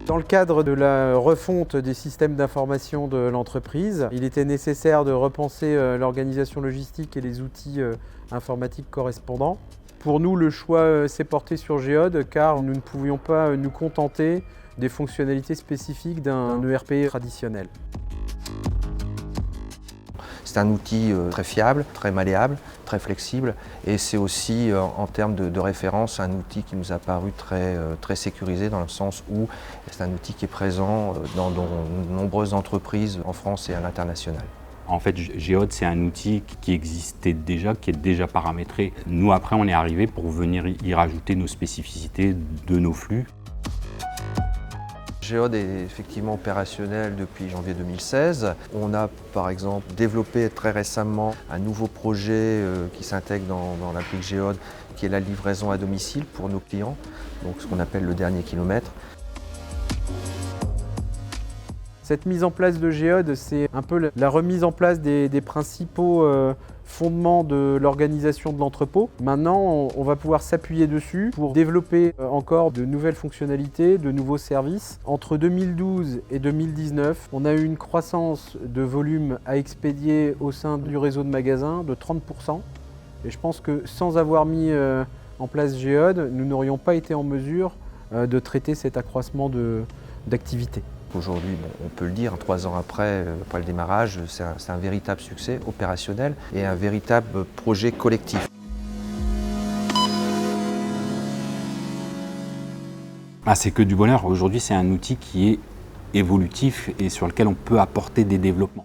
Dans le cadre de la refonte des systèmes d'information de l'entreprise, il était nécessaire de repenser l'organisation logistique et les outils informatiques correspondants. Pour nous, le choix s'est porté sur Géode car nous ne pouvions pas nous contenter des fonctionnalités spécifiques d'un ERP traditionnel. C'est un outil très fiable, très malléable, très flexible et c'est aussi en termes de référence un outil qui nous a paru très sécurisé dans le sens où c'est un outil qui est présent dans de nombreuses entreprises en France et à l'international. En fait, Géode, c'est un outil qui existait déjà, qui est déjà paramétré. Nous, après, on est arrivé pour venir y rajouter nos spécificités de nos flux. Géode est effectivement opérationnel depuis janvier 2016. On a par exemple développé très récemment un nouveau projet qui s'intègre dans la brique Géode, qui est la livraison à domicile pour nos clients, donc ce qu'on appelle le dernier kilomètre. Cette mise en place de Géode, c'est un peu la remise en place des principaux fondements de l'organisation de l'entrepôt. Maintenant, on va pouvoir s'appuyer dessus pour développer encore de nouvelles fonctionnalités, de nouveaux services. Entre 2012 et 2019, on a eu une croissance de volume à expédier au sein du réseau de magasins de 30%. Et je pense que sans avoir mis en place Géode, nous n'aurions pas été en mesure de traiter cet accroissement d'activité. Aujourd'hui, on peut le dire, 3 ans après le démarrage, c'est un véritable succès opérationnel et un véritable projet collectif. C'est que du bonheur. Aujourd'hui, c'est un outil qui est évolutif et sur lequel on peut apporter des développements.